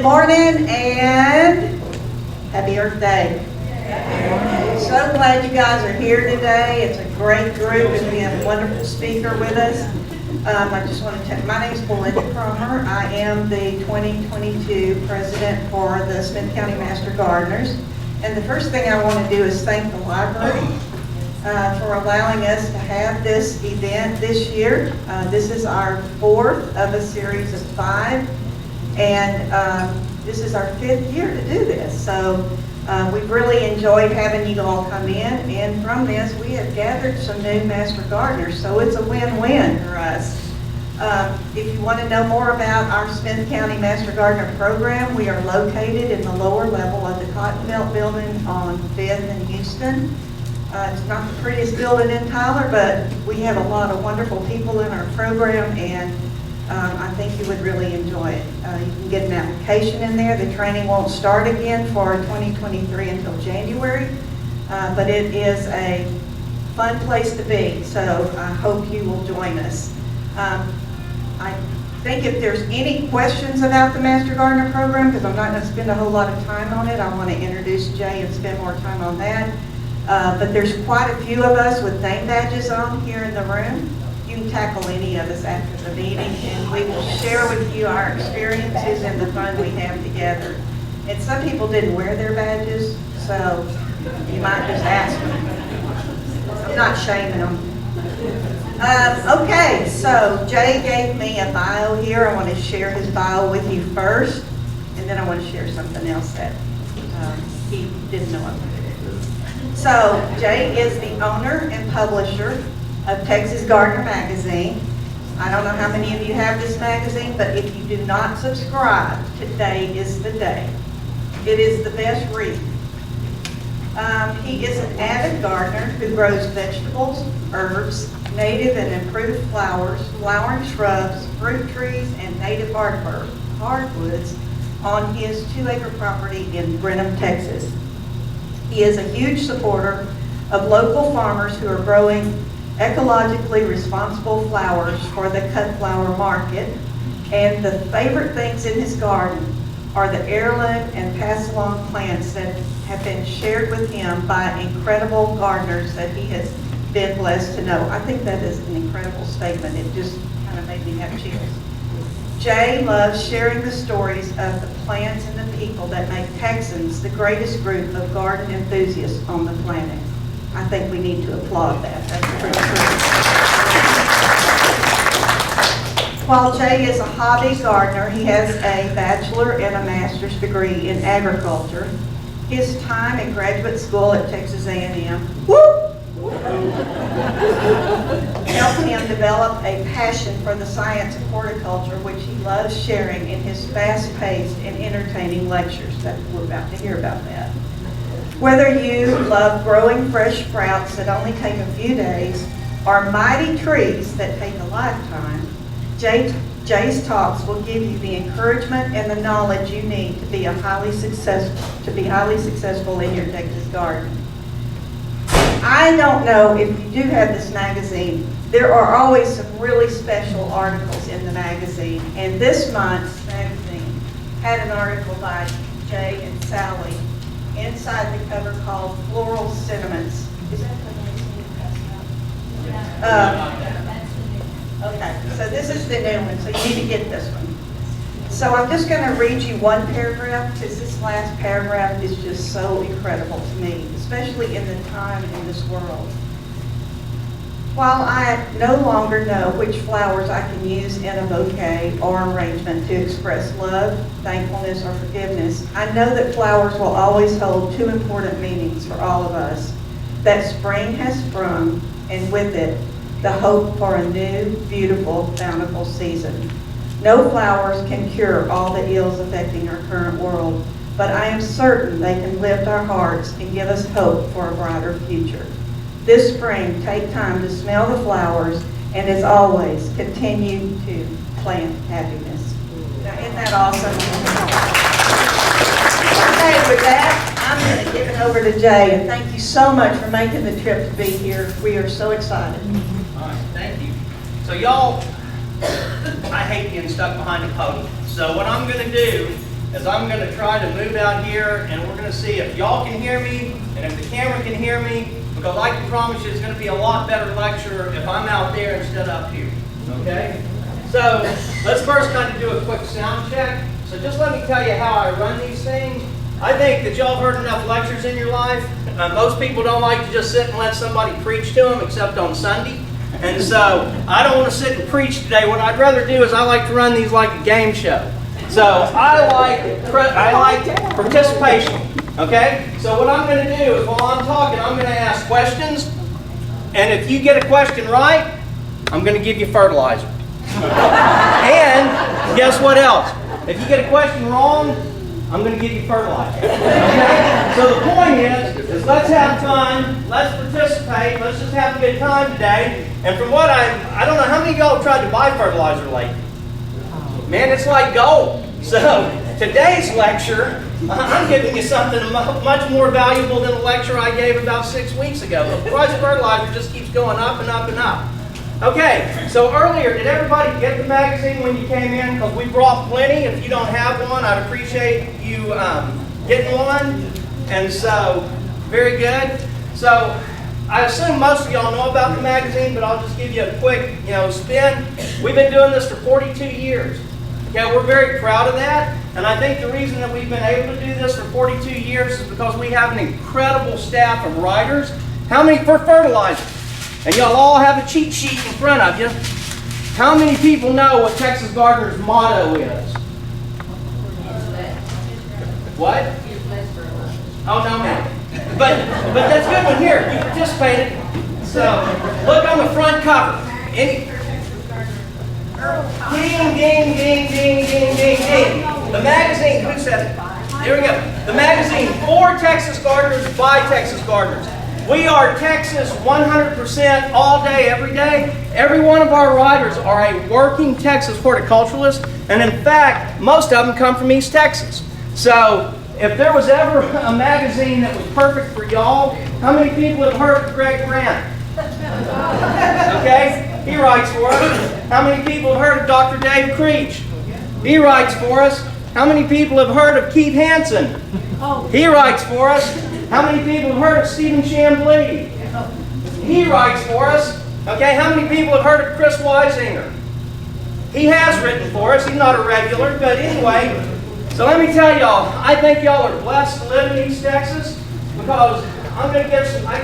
morning and happy Earth Day. So glad you guys are here today. It's a great group and we have a wonderful speaker with us. I just want to tell you, my name is Belinda Cromer. I am the 2022 president for the Smith County Master Gardeners. And the first thing I want to do is thank the library for allowing us to have this event this year. This is our fourth of a series of 5. And this is our 5th year to do this. So we've really enjoyed having you all come in. And from this, we have gathered some new Master Gardeners. So it's a win-win for us. If you want to know more about our Smith County Master Gardener program, we are located in the lower level of the Cotton Belt building on 5th and Houston. It's not the prettiest building in Tyler, but we have a lot of wonderful people in our program, and I think you would really enjoy it. You can get an application in there. The training won't start again for 2023 until January, but it is a fun place to be, so I hope you will join us. I think if there's any questions about the Master Gardener program, because I'm not going to spend a whole lot of time on it, I want to introduce Jay and spend more time on that. But there's quite a few of us with name badges on here in the room. You can tackle any of us after the meeting, and we will share with you our experiences and the fun we have together. And some people didn't wear their badges, so you might just ask them. I'm not shaming them. Okay, so Jay gave me a bio here. I want to share his bio with you first, and then I want to share something else that he didn't know I was going to do. So Jay is the owner and publisher of Texas Gardener Magazine. I don't know how many of you have this magazine, but if you do not subscribe, today is the day. It is the best read. He is an avid gardener who grows vegetables, herbs, native and improved flowers, flowering shrubs, fruit trees, and native hardwoods on his 2-acre property in Brenham, Texas. He is a huge supporter of local farmers who are growing ecologically responsible flowers for the cut flower market. And the favorite things in his garden are the heirloom and pass-along plants that have been shared with him by incredible gardeners that he has been blessed to know. I think that is an incredible statement. It just kind of made me have chills. Jay loves sharing the stories of the plants and the people that make Texans the greatest group of garden enthusiasts on the planet. I think we need to applaud that. That's pretty cool. While Jay is a hobby gardener, he has a bachelor and a master's degree in agriculture. His time in graduate school at Texas A&M helped him develop a passion for the science of horticulture, which he loves sharing in his fast-paced and entertaining lectures. That we're about to hear about that. Whether you love growing fresh sprouts that only take a few days or mighty trees that take a lifetime, Jay's talks will give you the encouragement and the knowledge you need to be highly successful in your Texas garden. I don't know if you do have this magazine. There are always some really special articles in the magazine, and this month's magazine had an article by Jay and Sally inside the cover called Floral Sentiments. Is that the magazine you passed out? Okay, so this is the new one, so you need to get this one. So I'm just going to read you one paragraph, because this last paragraph is just so incredible to me, especially in the time in this world. While I no longer know which flowers I can use in a bouquet or arrangement to express love, thankfulness, or forgiveness, I know that flowers will always hold 2 important meanings for all of us. That spring has sprung, and with it, the hope for a new, beautiful, bountiful season. No flowers can cure all the ills affecting our current world, but I am certain they can lift our hearts and give us hope for a brighter future. This spring, take time to smell the flowers, and as always, continue to plant happiness. Now, isn't that awesome? Okay, with that, I'm going to give it over to Jay, and thank you so much for making the trip to be here. We are so excited. All right, thank you. So y'all, I hate being stuck behind a podium. So what I'm going to do is I'm going to try to move out here, and we're going to see if y'all can hear me and if the camera can hear me, because I can promise you it's going to be a lot better lecture if I'm out there instead of up here. Okay? So let's first kind of do a quick sound check. So just let me tell you how I run these things. I think that y'all have heard enough lectures in your life. Most people don't like to just sit and let somebody preach to them, except on Sunday. And so I don't want to sit and preach today. What I'd rather do is I like to run these like a game show. So I like participation. Okay? So what I'm going to do is while I'm talking, I'm going to ask questions. And if you get a question right, I'm going to give you fertilizer. And guess what else? If you get a question wrong, I'm going to give you fertilizer. Okay? So the point is let's have fun, let's participate, let's just have a good time today. And from what I don't know how many of y'all have tried to buy fertilizer lately. Man, it's like gold. So today's lecture, I'm giving you something much more valuable than the lecture I gave about 6 weeks ago. The price of fertilizer just keeps going up and up and up. Okay, so earlier, did everybody get the magazine when you came in? Because we brought plenty. If you don't have one, I'd appreciate you getting one. And so, very good. So, I assume most of y'all know about the magazine, but I'll just give you a quick, spin. We've been doing this for 42 years. Okay, we're very proud of that. And I think the reason that we've been able to do this for 42 years is because we have an incredible staff of writers. How many for fertilizer? And y'all all have a cheat sheet in front of you. How many people know what Texas Gardener's motto is? What? Oh, no, ma'am. But that's a good one. Here, you participated. So, look on the front cover. Ding, ding, ding, ding, ding, ding, ding. The magazine, who said it? Here we go. The magazine for Texas Gardeners, by Texas Gardeners. We are Texas 100% all day, every day. Every one of our writers are a working Texas horticulturalist. And in fact, most of them come from East Texas. So if there was ever a magazine that was perfect for y'all, how many people have heard of Greg Grant? Okay? He writes for us. How many people have heard of Dr. Dave Creech? He writes for us. How many people have heard of Keith Hansen? He writes for us. How many people have heard of Stephen Chamblee? He writes for us. Okay, how many people have heard of Chris Weisinger? He has written for us. He's not a regular, but anyway. So let me tell y'all, I think y'all are blessed to live in East Texas because I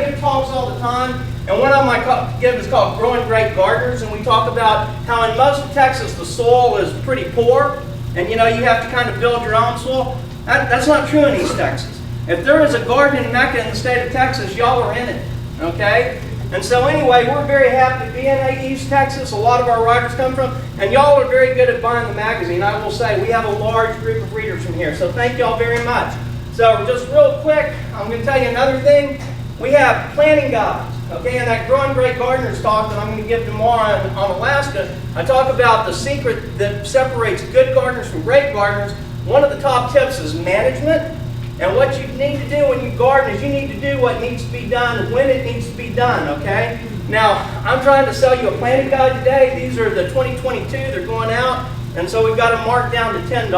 give talks all the time, and one of them I give is called Growing Great Gardeners, and we talk about how in most of Texas the soil is pretty poor, and you have to kind of build your own soil. That's not true in East Texas. If there is a gardening mecca in the state of Texas, y'all are in it, okay? And so anyway, we're very happy to be in East Texas. A lot of our writers come from, and y'all are very good at buying the magazine. I will say, we have a large group of readers from here, so thank y'all very much. So just real quick, I'm going to tell you another thing. We have planting guides, okay? In that Growing Great Gardeners talk that I'm going to give tomorrow on Alaska, I talk about the secret that separates good gardeners from great gardeners. One of the top tips is management. And what you need to do when you garden is you need to do what needs to be done when it needs to be done, okay? Now, I'm trying to sell you a planting guide today. These are the 2022. They're going out. And so we've got them marked down to $10.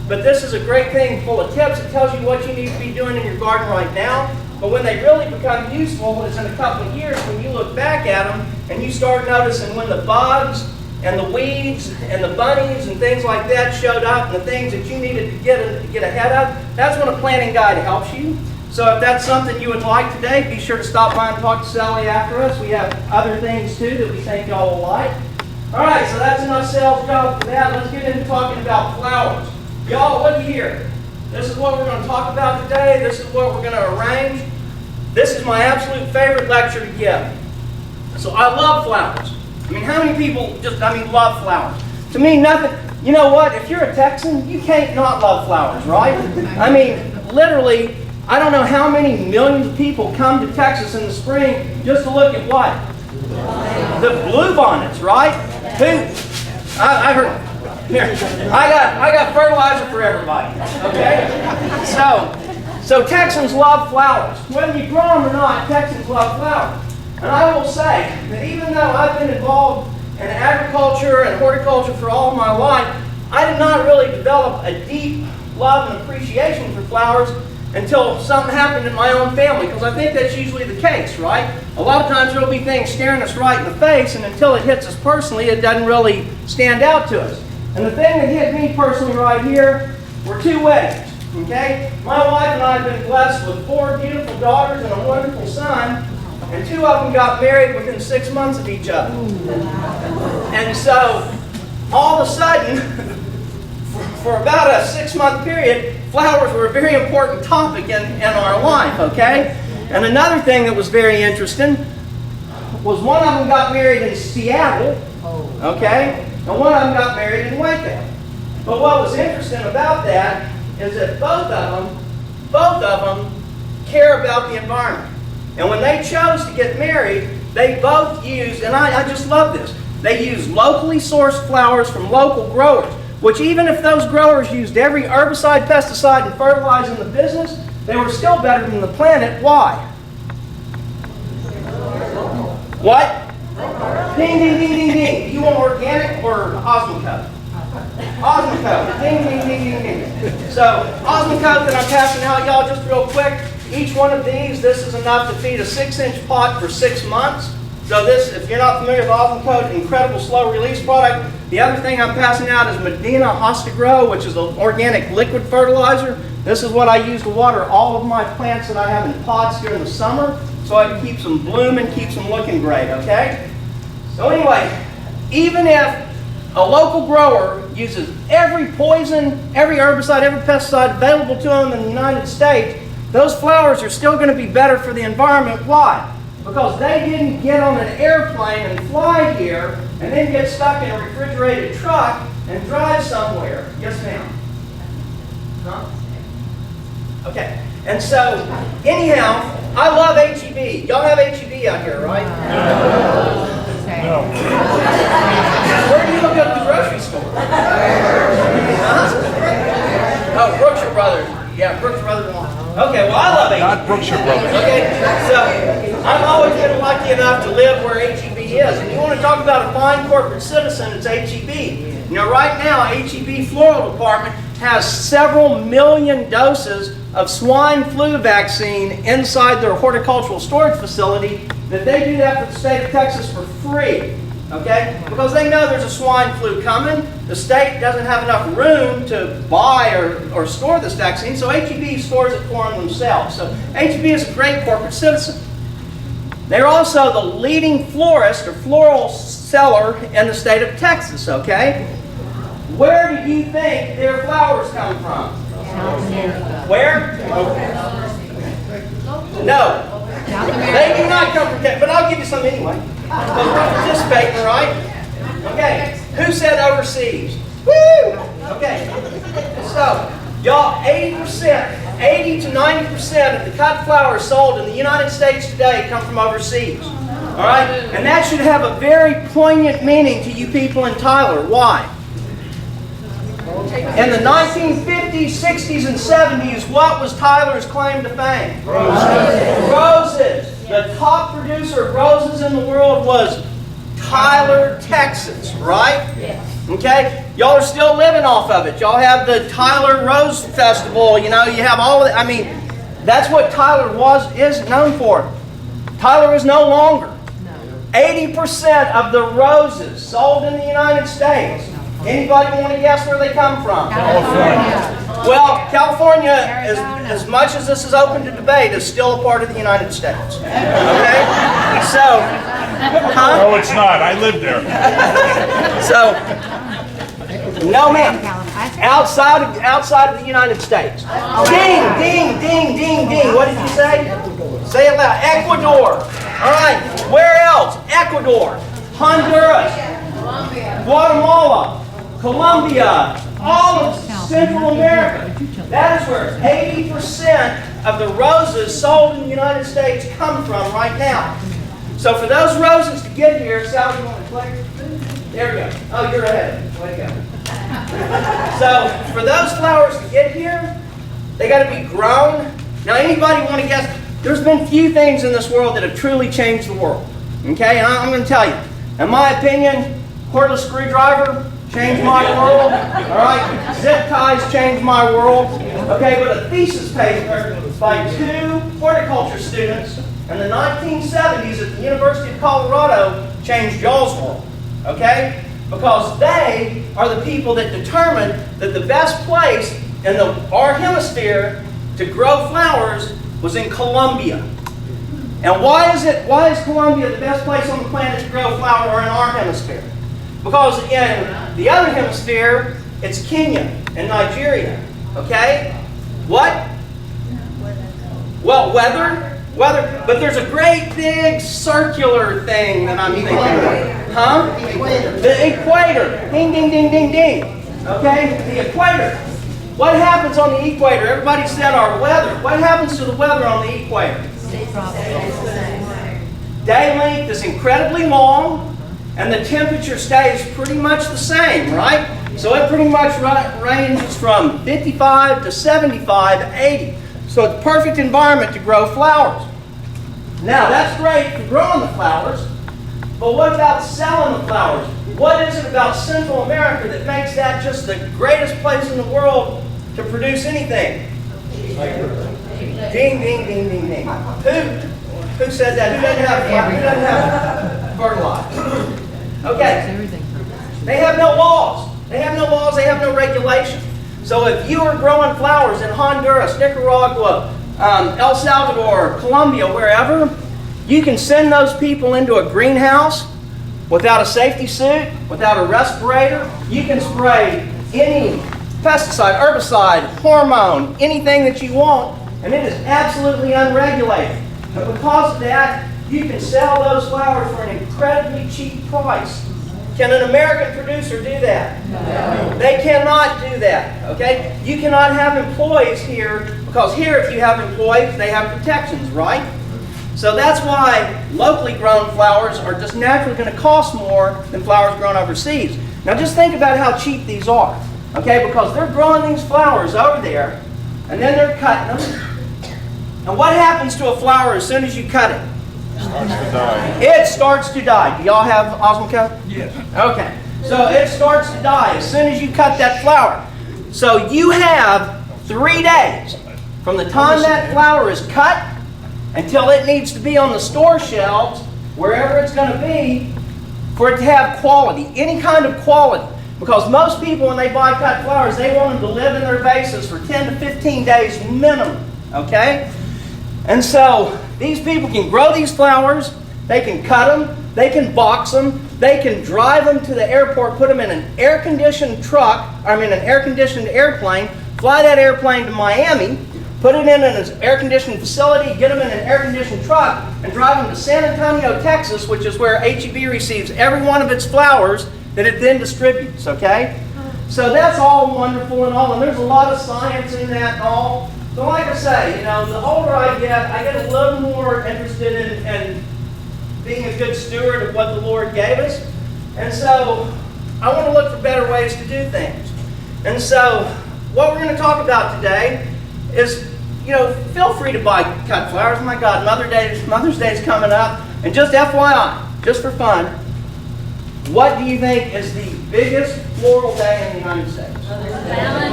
But this is a great thing full of tips. It tells you what you need to be doing in your garden right now. But when they really become useful is in a couple of years when you look back at them and you start noticing when the bugs and the weeds and the bunnies and things like that showed up and the things that you needed to get ahead of, that's when a planting guide helps you. So if that's something you would like today, be sure to stop by and talk to Sally after us. We have other things too that we think y'all will like. All right, so that's enough sales talk for that. Let's get into talking about flowers. Y'all, look here. This is what we're going to talk about today. This is what we're going to arrange. This is my absolute favorite lecture to give. So I love flowers. I mean, how many people love flowers? To me, nothing. You know what? If you're a Texan, you can't not love flowers, right? I mean, literally, I don't know how many millions of people come to Texas in the spring just to look at what? The bluebonnets, right? I heard. Here, I got fertilizer for everybody. Okay? So Texans love flowers. Whether you grow them or not, Texans love flowers. And I will say that even though I've been involved in agriculture and horticulture for all of my life, I did not really develop a deep love and appreciation for flowers until something happened in my own family, because I think that's usually the case, right? A lot of times there will be things staring us right in the face, and until it hits us personally, it doesn't really stand out to us. And the thing that hit me personally right here were two weddings, okay? My wife and I have been blessed with 4 beautiful daughters and a wonderful son, and 2 of them got married within 6 months of each other. And so, all of a sudden, for about a 6-month period, flowers were a very important topic in our life, okay? And another thing that was very interesting was one of them got married in Seattle, okay? And one of them got married in Waco. But what was interesting about that is that both of them care about the environment. And when they chose to get married, they both used, and I just love this, they used locally sourced flowers from local growers, which even if those growers used every herbicide, pesticide, and fertilizer in the business, they were still better than the planet. Why? What? Ding, ding, ding, ding, ding. Do you want organic or Osmocote? Osmocote. Ding, ding, ding, ding, ding. So, Osmocote that I'm passing out, y'all, just real quick. Each one of these, this is enough to feed a 6-inch pot for 6 months. So this, if you're not familiar with Homegrown, incredible slow release product. The other thing I'm passing out is Medina Hosta Grow, which is an organic liquid fertilizer. This is what I use to water all of my plants that I have in pots during the summer, so it keeps them blooming, keeps them looking great, okay? So anyway, even if a local grower uses every poison, every herbicide, every pesticide available to them in the United States, those flowers are still going to be better for the environment. Why? Because they didn't get on an airplane and fly here and then get stuck in a refrigerated truck and drive somewhere. Yes, ma'am? Huh? Okay. And so, anyhow, I love HEB. Y'all have HEB out here, right? No. Where do you look at the grocery store? Huh? Oh, Brookshire Brothers. Yeah, Brookshire Brothers. Okay, well, I love HEB. Not Brookshire Brothers. Okay, so I've always been lucky enough to live where HEB is. And you want to talk about a fine corporate citizen, it's HEB. You know, right now, HEB Floral Department has several million doses of swine flu vaccine inside their horticultural storage facility that they do that for the state of Texas for free. Okay? Because they know there's a swine flu coming. The state doesn't have enough room to buy or store this vaccine, so HEB stores it for them themselves. So HEB is a great corporate citizen. They're also the leading florist or floral seller in the state of Texas, okay? Where do you think their flowers come from? Where? No. They do not come from Texas, but I'll give you some anyway. Because we're participating, right? Okay. Who said overseas? Woo! Okay. So, y'all, 80% to 90% of the cut flowers sold in the United States today come from overseas. All right? And that should have a very poignant meaning to you people in Tyler. Why? In the 1950s, 60s, and 70s, what was Tyler's claim to fame? Roses. Roses. The top producer of roses in the world was Tyler, Texas, right? Yes. Okay? Y'all are still living off of it. Y'all have the Tyler Rose Festival. You know, you have all of it. I mean, that's what Tyler is known for. Tyler is no longer. 80% of the roses sold in the United States. Anybody want to guess where they come from? California. Well, California, as much as this is open to debate, is still a part of the United States. Okay? So, huh? No, it's not. I live there. So, no ma'am. Outside of the United States. Ding, ding, ding, ding, ding. What did you say? Say it loud. Ecuador. All right. Where else? Ecuador. Honduras. Guatemala. Colombia, all of Central America. That is where 80% of the roses sold in the United States come from right now. So for those roses to get here, Sal, you want to click? There we go. Oh, you're ahead. Way to go. So for those flowers to get here, they got to be grown. Now, anybody want to guess? There's been few things in this world that have truly changed the world. Okay, and I'm going to tell you. In my opinion, cordless screwdriver changed my world. All right, zip Bouquets changed my world. Okay, but a thesis paper by 2 horticulture students in the 1970s at the University of Colorado changed y'all's world. Okay? Because they are the people that determined that the best place in our hemisphere to grow flowers was in Colombia. And why is Colombia the best place on the planet to grow flower or in our hemisphere? Because in the other hemisphere, it's Kenya and Nigeria. Okay? What? Well, weather. But there's a great big circular thing that I'm thinking of. Huh? The equator. Ding, ding, ding, ding, ding. Okay? The equator. What happens on the equator? Everybody said our weather. What happens to the weather on the equator? Day length is incredibly long, and the temperature stays pretty much the same, right? So it pretty much ranges from 55 to 75, 80. So it's a perfect environment to grow flowers. Now, that's great for growing the flowers, but what about selling the flowers? What is it about Central America that makes that just the greatest place in the world to produce anything? Ding, ding, ding, ding, ding. Who said that? Who doesn't have fertilizer? Okay. They have no laws. They have no laws. They have no regulations. So if you are growing flowers in Honduras, Nicaragua, El Salvador, Colombia, wherever, you can send those people into a greenhouse without a safety suit, without a respirator. You can spray any pesticide, herbicide, hormone, anything that you want, and it is absolutely unregulated. And because of that, you can sell those flowers for an incredibly cheap price. Can an American producer do that? No. They cannot do that, okay? You cannot have employees here, because here if you have employees, they have protections, right? So that's why locally grown flowers are just naturally going to cost more than flowers grown overseas. Now just think about how cheap these are, okay? Because they're growing these flowers over there, and then they're cutting them. And what happens to a flower as soon as you cut it? It starts to die. Do y'all have Osmocote? Yes. Okay. So it starts to die as soon as you cut that flower. So you have 3 days from the time that flower is cut until it needs to be on the store shelves, wherever it's going to be, for it to have quality, any kind of quality. Because most people, when they buy cut flowers, they want them to live in their vases for 10 to 15 days minimum. Okay? And so these people can grow these flowers, they can cut them, they can box them, they can drive them to the airport, put them in an air-conditioned an air-conditioned airplane, fly that airplane to Miami, put it in an air-conditioned facility, get them in an air-conditioned truck, and drive them to San Antonio, Texas, which is where HEB receives every one of its flowers that it then distributes, okay? So that's all wonderful and all, and there's a lot of science in that and all. So like I say, the older I get a little more interested in being a good steward of what the Lord gave us. And so I want to look for better ways to do things. And so what we're going to talk about today is, feel free to buy cut flowers. My God, Mother's Day is coming up. And just FYI, just for fun, what do you think is the biggest floral day in the United States?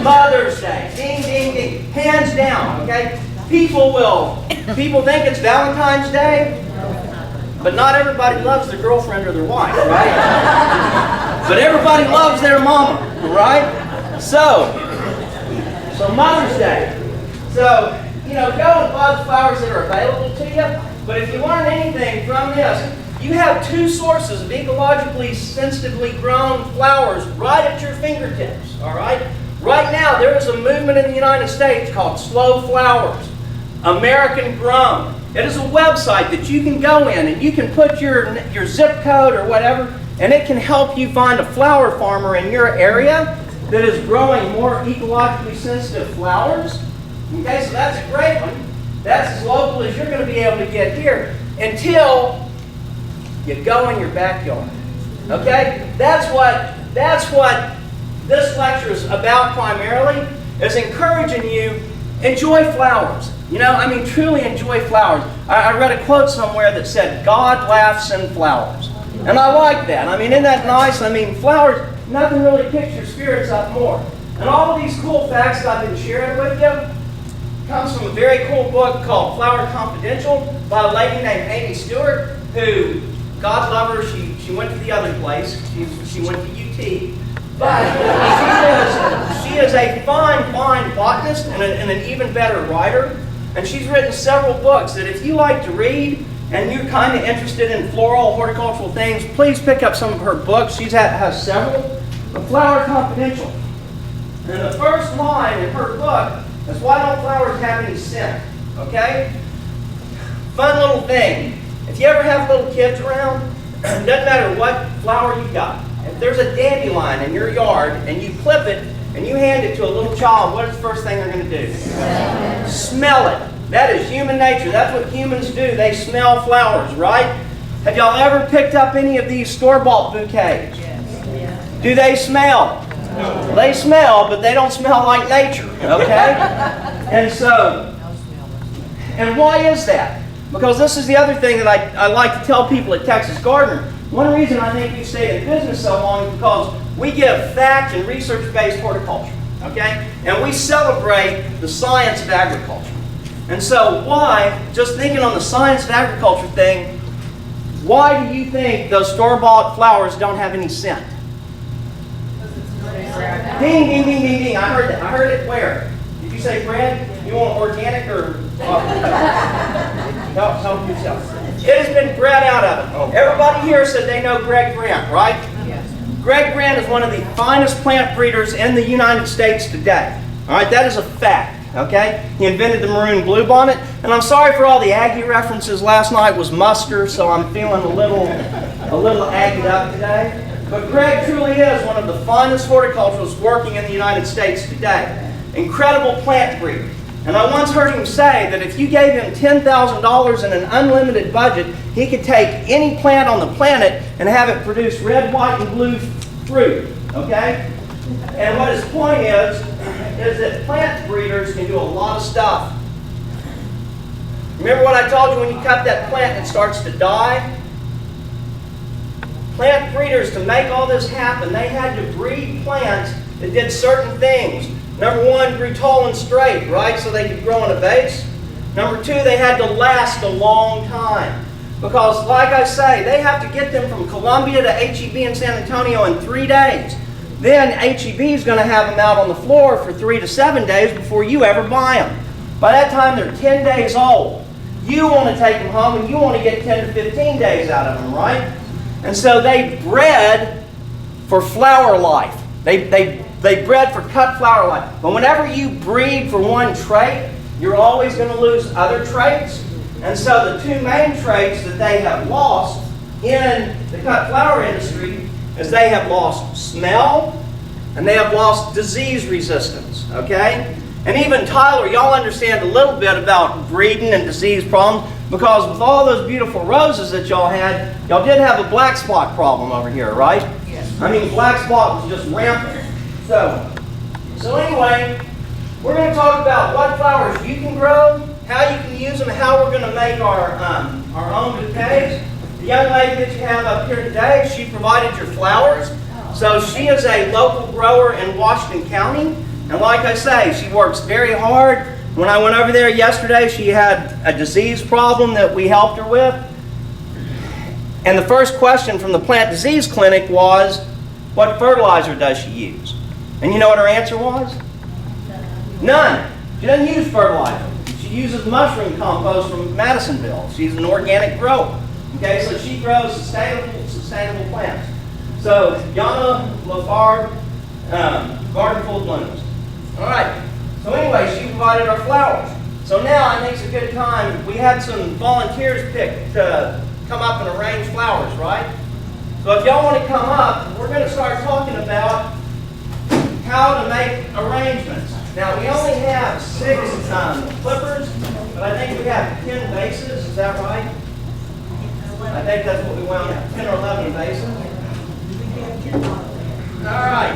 Mother's Day. Ding, ding, ding. Hands down, okay? People think it's Valentine's Day, but not everybody loves their girlfriend or their wife, right? But everybody loves their mama, right? So Mother's Day. So, go and buy the flowers that are available to you. But if you learn anything from this, you have 2 sources of ecologically sensitively grown flowers right at your fingertips, all right? Right now, there is a movement in the United States called Slow Flowers, American Grown. It is a website that you can go in and you can put your zip code or whatever, and it can help you find a flower farmer in your area that is growing more ecologically sensitive flowers. Okay, so that's a great one. That's as local as you're going to be able to get here until you go in your backyard. Okay? That's what this lecture is about primarily, is encouraging you, enjoy flowers. Truly enjoy flowers. I read a quote somewhere that said, God laughs in flowers. And I like that. Isn't that nice? Flowers, nothing really picks your spirits up more. And all of these cool facts that I've been sharing with you comes from a very cool book called Flower Confidential by a lady named Amy Stewart, who, God love her, she went to the other place. She went to UT. But she is a fine botanist and an even better writer. And she's written several books that if you like to read and you're kind of interested in floral, horticultural things, please pick up some of her books. She has several. The Flower Confidential. And the first line in her book is, why don't flowers have any scent? Okay? Fun little thing. If you ever have little kids around, it doesn't matter what flower you got. If there's a dandelion in your yard and you clip it and you hand it to a little child, what is the first thing they're going to do? Smell it. That is human nature. That's what humans do. They smell flowers, right? Have y'all ever picked up any of these store-bought bouquets? Yes. Do they smell? No. They smell, but they don't smell like nature, okay? And why is that? Because this is the other thing that I like to tell people at Texas Gardener. One reason I think we've stayed in business so long is because we give fact and research-based horticulture, okay? And we celebrate the science of agriculture. And so why, just thinking on the science of agriculture thing, why do you think those store-bought flowers don't have any scent? Ding, ding, ding, ding, ding. I heard that. I heard it where? Did you say Brad? You want organic or... help yourself. It has been bred out of it. Everybody here said they know Greg Grant, right? Yes. Greg Grant is one of the finest plant breeders in the United States today. All right, that is a fact. Okay, he invented the maroon bluebonnet, and I'm sorry for all the Aggie references. Last night was muster, so I'm feeling a little Aggied up today. But Greg truly is one of the finest horticulturists working in the United States today. Incredible plant breeder. And I once heard him say that if you gave him $10,000 in an unlimited budget, he could take any plant on the planet and have it produce red, white, and blue fruit. Okay? And what his point is that plant breeders can do a lot of stuff. Remember what I told you when you cut that plant and it starts to die? Plant breeders, to make all this happen, they had to breed plants that did certain things. Number one, grew tall and straight, right, so they could grow in a vase. Number two, they had to last a long time. Because, like I say, they have to get them from Columbia to HEB in San Antonio in 3 days. Then HEB is going to have them out on the floor for 3 to 7 days before you ever buy them. By that time, they're 10 days old. You want to take them home and you want to get 10 to 15 days out of them, right? And so they bred for flower life. They bred for cut flower life. But whenever you breed for one trait, you're always going to lose other traits. And so the two main traits that they have lost in the cut flower industry is they have lost smell and they have lost disease resistance. Okay? And even Tyler, y'all understand a little bit about breeding and disease problems, because with all those beautiful roses that y'all had, y'all did have a black spot problem over here, right? Yes. I mean, black spot was just rampant. So anyway, we're going to talk about what flowers you can grow, how you can use them, how we're going to make our own bouquets. The young lady that you have up here today, she provided your flowers. So she is a local grower in Washington County. And like I say, she works very hard. When I went over there yesterday, she had a disease problem that we helped her with. And the first question from the plant disease clinic was, what fertilizer does she use? And you know what her answer was? None. She doesn't use fertilizer. She uses mushroom compost from Madisonville. She's an organic grower. Okay, so she grows sustainable plants. So, Yana Lafargue, Garden Full of Blooms. All right. So anyway, she provided our flowers. So now I think it's a good time. We had some volunteers picked to come up and arrange flowers, right? So if y'all want to come up, we're going to start talking about how to make arrangements. Now we only have 6 clippers, but I think we have 10 vases. Is that right? I think that's what we want. 10 or 11 vases. All right.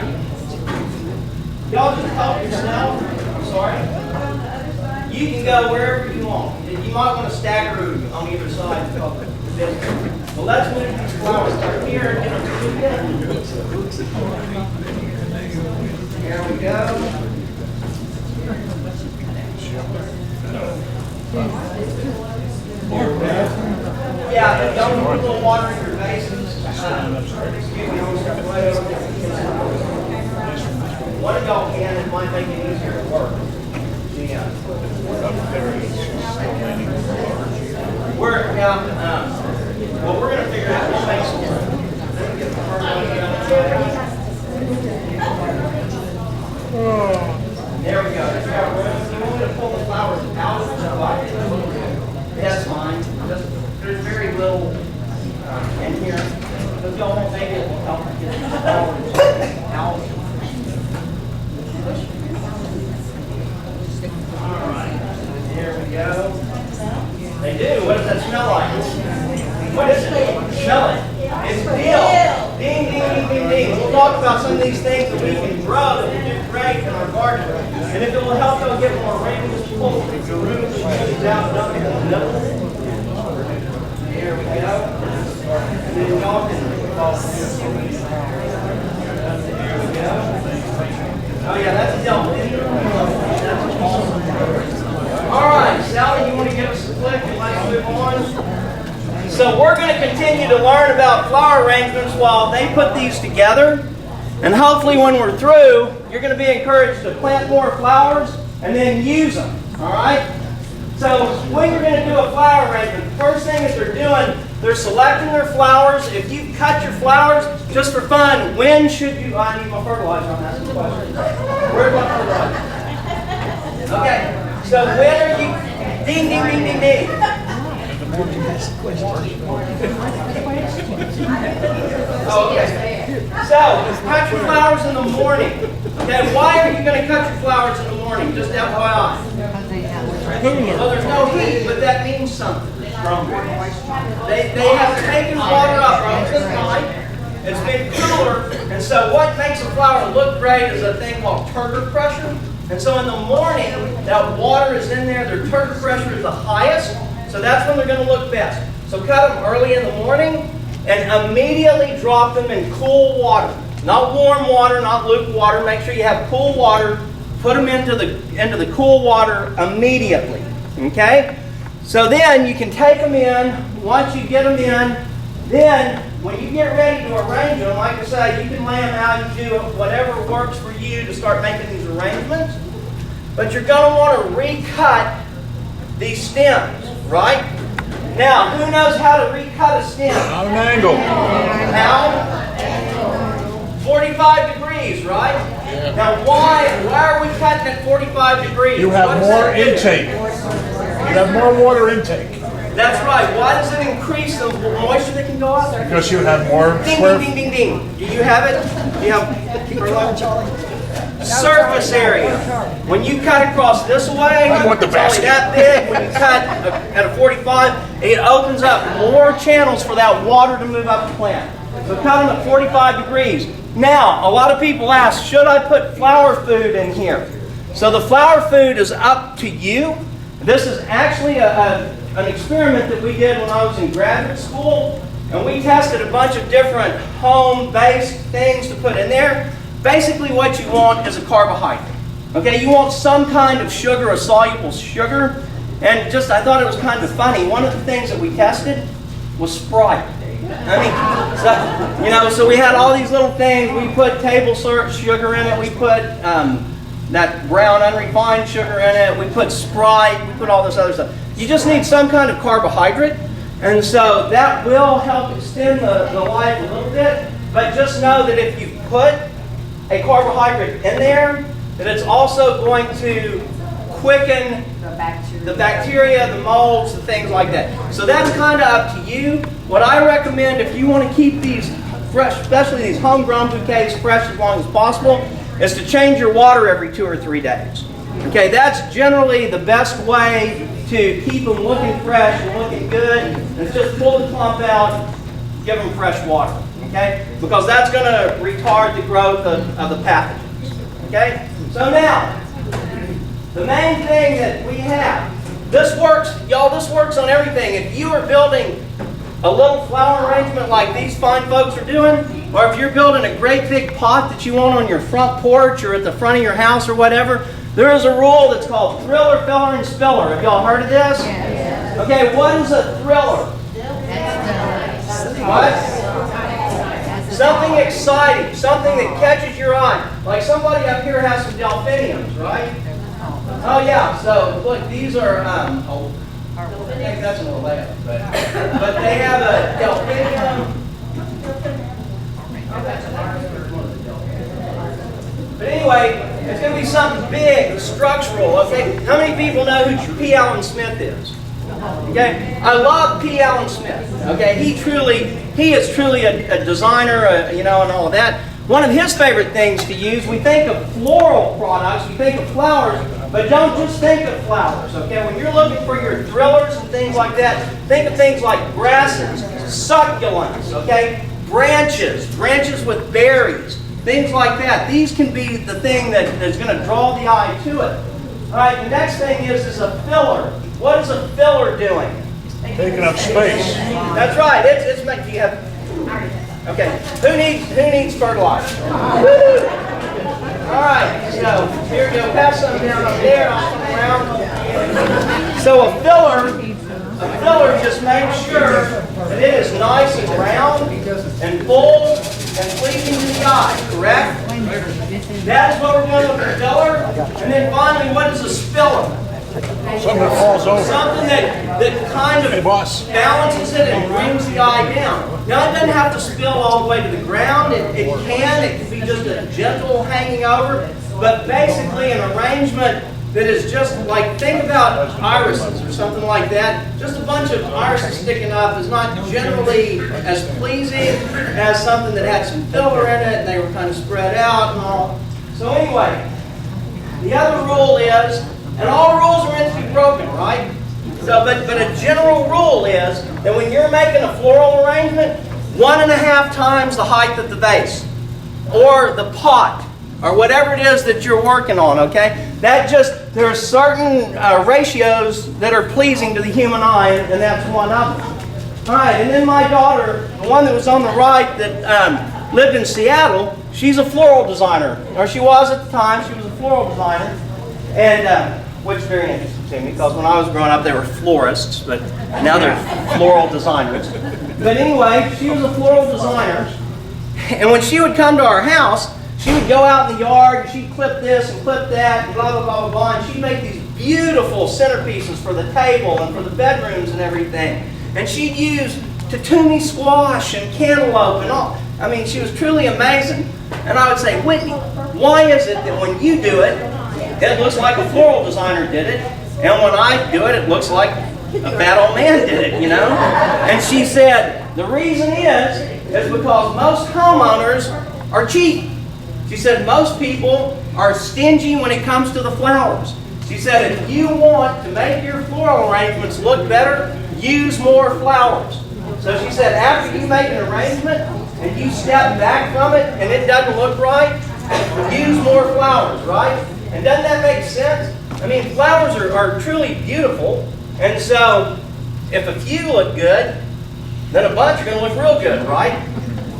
Y'all just help yourself. I'm sorry. You can go wherever you want. You might want to stagger on either side. Well, let's move these flowers right here and get them. There we go. Yeah, and don't put a little water in your vases. Excuse me, I'm gonna step right over there. One of y'all can, it might make it easier to work. Yeah. We're now, well, we're gonna figure it out. We'll make some. Let me get the first one. There we go. You want me to pull the flowers out of the bucket? That's fine. There's very little in here. But y'all won't make it help get the flowers out. Alright. There we go. They do. What does that smell like? What is it? Smell it. It's dill. Ding, ding, ding, ding, ding. We'll talk about some of these things that we can grow that will do great in our garden. And if it will help them get more rain, just pull the roots and get out dump it in the middle. There we go. And then y'all can there we go. Oh yeah, that's dill. All right, Sally, you want to give us a click and let's move on? So we're going to continue to learn about flower arrangements while they put these together. And hopefully when we're through, you're going to be encouraged to plant more flowers and then use them. All right? So when you're going to do a flower arrangement, the first thing that they're doing, they're selecting their flowers. If you cut your flowers, just for fun, when should you, I need my fertilizer on that question. Where's my fertilizer? Okay. So when are you, ding, ding, ding, ding, ding. Oh, okay. So, cut your flowers in the morning. Okay, why are you going to cut your flowers in the morning? Just FYI. Well, there's no heat, but that means something. They have taken water up from this night. It's been cooler, and so what makes a flower look great is a thing called turgor pressure. And so in the morning, that water is in there, their turgor pressure is the highest, so that's when they're going to look best. So cut them early in the morning and immediately drop them in cool water. Not warm water, not lukewarm water. Make sure you have cool water. Put them into the cool water immediately. Okay? So then you can take them in. Once you get them in, then when you get ready to arrange them, like I say, you can lay them out and do whatever works for you to start making these arrangements. But you're going to want to recut these stems, right? Now, who knows how to recut a stem? On an angle. How? 45 degrees, right? Yeah. Now, why are we cutting at 45 degrees? You have more intake. You have more water intake. That's right. Why does it increase the moisture that can go out there? Because you have more Ding, square. ding, ding, ding, ding. Do you have it? Do you have surface area. When you cut across this way, I want the it's only basket. that big. When you cut at a 45, it opens up more channels for that water to move up the plant. So cut them at 45 degrees. Now, a lot of people ask, should I put flower food in here? So the flower food is up to you. This is actually an experiment that we did when I was in graduate school, and we tested a bunch of different home-based things to put in there. Basically what you want is a carbohydrate. Okay, you want some kind of sugar, a soluble sugar, and just I thought it was kind of funny. One of the things that we tested was Sprite. I mean, so we had all these little things. We put table sugar in it. We put that brown unrefined sugar in it. We put Sprite. We put all this other stuff. You just need some kind of carbohydrate, and so that will help extend the life a little bit. But just know that if you put a carbohydrate in there, that it's also going to quicken the bacteria, the molds, the things like that. So that's kind of up to you. What I recommend if you want to keep these fresh, especially these homegrown bouquets fresh as long as possible, is to change your water every 2 or 3 days. Okay, that's generally the best way to keep them looking fresh and looking good. Is just pull the clump out, give them fresh water. Okay, because that's going to retard the growth of the pathogens. Okay, so now the main thing that we have, this works, y'all. This works on everything. If you are building a little flower arrangement like these fine folks are doing, or if you're building a great big pot that you want on your front porch or at the front of your house or whatever, there is a rule that's called thriller, filler, and spiller. Have y'all heard of this? Yes. Okay, what is a thriller? What? Something exciting, something that catches your eye. Like somebody up here has some delphiniums, right? Oh yeah, so look, these are, I think that's an Orlando, but they have a delphinium. But anyway, it's going to be something big, structural, okay? How many people know who P. Allen Smith is? Okay, I love P. Allen Smith. Okay, he is truly a designer, you know, and all of that. One of his favorite things to use, we think of floral products, we think of flowers, but don't just think of flowers. Okay, when you're looking for your thrillers and things like that, think of things like grasses, succulents. Okay, branches with berries, things like that. These can be the thing that is going to draw the eye to it. All right, the next thing is a filler. What is a filler doing? Taking up space. That's right. It's meant to have. Okay. Who needs fertilizer? All right. So here we go. Pass some down up there. I'll come around. So a filler just makes sure that it is nice and round and full and pleasing to the eye. Correct? That is what we're doing with a filler. And then finally, what is a spiller? Something that falls over. Something that kind of balances it and brings the eye down. Now, it doesn't have to spill all the way to the ground. It can be just a gentle hanging over. But basically, an arrangement that is just like, think about irises or something like that. Just a bunch of irises sticking up is not generally as pleasing as something that had some filler in it and they were kind of spread out and all. So anyway, the other rule is, and all rules are meant to be broken, right? So, but a general rule is that when you're making a floral arrangement, 1.5 times the height of the vase, or the pot, or whatever it is that you're working on, okay? There are certain ratios that are pleasing to the human eye, and that's one of them. All right, and then my daughter, the one that was on the right that lived in Seattle, she's a floral designer, or she was at the time. She was a floral designer, and which is very interesting to me because when I was growing up, they were florists, but now they're floral designers. But anyway, she was a floral designer, and when she would come to our house, she would go out in the yard and she'd clip this and clip that and blah, blah, blah, blah, blah, and she'd make these beautiful centerpieces for the table and for the bedrooms and everything. And she'd use tatumi squash and cantaloupe and all. I mean, she was truly amazing. And I would say, Whitney, why is it that when you do it, it looks like a floral designer did it, and when I do it, it looks like a bad old man did it, you know? And she said, the reason is because most homeowners are cheap. She said, most people are stingy when it comes to the flowers. She said, if you want to make your floral arrangements look better, use more flowers. So she said, after you make an arrangement and you step back from it and it doesn't look right, use more flowers, right? And doesn't that make sense? I mean, flowers are truly beautiful, and so if a few look good, then a bunch are going to look real good, right?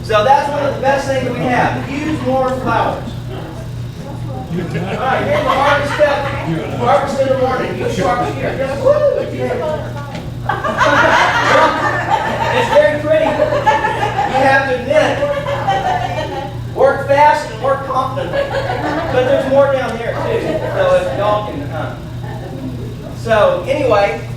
So that's one of the best things we have. Use more flowers. All right, here's the hardest step. Harvest in the morning. You sharp here. Just woo! It's very pretty. You have to admit it. Work fast and work confidently. But there's more down here too. So if y'all can So anyway,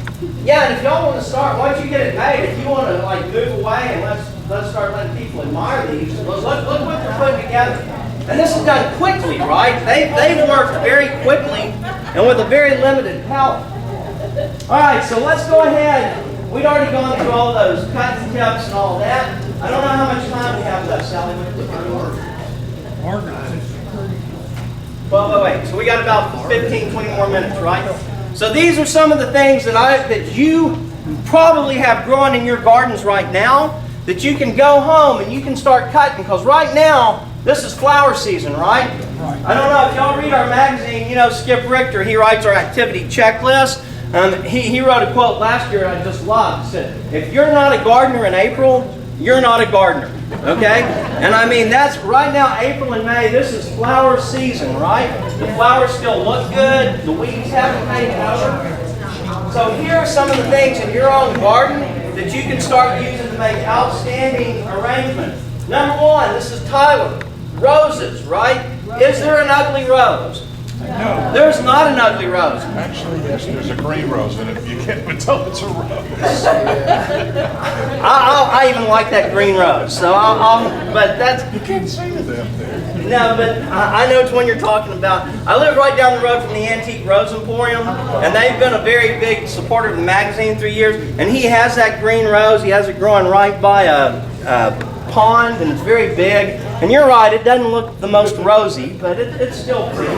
yeah, and if y'all want to start, once you get it made, if you want to like move away and let's start letting people admire these, look what they're putting together. And this is done quickly, right? They've worked very quickly and with a very limited palette. All right, so let's go ahead. We'd already gone through all those cutting tips and all that. I don't know how much time we have left, Sally. Well, wait. So we got about 15, 20 more minutes, right? So these are some of the things that you probably have growing in your gardens right now that you can go home and you can start cutting, because right now this is flower season, right? I don't know if y'all read our magazine. You know, Skip Richter, he writes our activity checklist. He wrote a quote last year I just loved. He said, if you're not a gardener in April, you're not a gardener. Okay? And I mean, that's right now, April and May, this is flower season, right? The flowers still look good. The weeds haven't taken over. So here are some of the things in your own garden that you can start using to make outstanding arrangements. Number one, this is Tyler. Roses, right? Is there an ugly rose? No. There's not an ugly rose. Actually, yes, there's a green rose in it. You can't even tell it's a rose. I even like that green rose. So but that's... You can't see the damn thing. No, but I know it's one you're talking about. I live right down the road from the Antique Rose Emporium, and they've been a very big supporter of the magazine through years. And he has that green rose. He has it growing right by a pond, and it's very big. And you're right, it doesn't look the most rosy, but it's still pretty.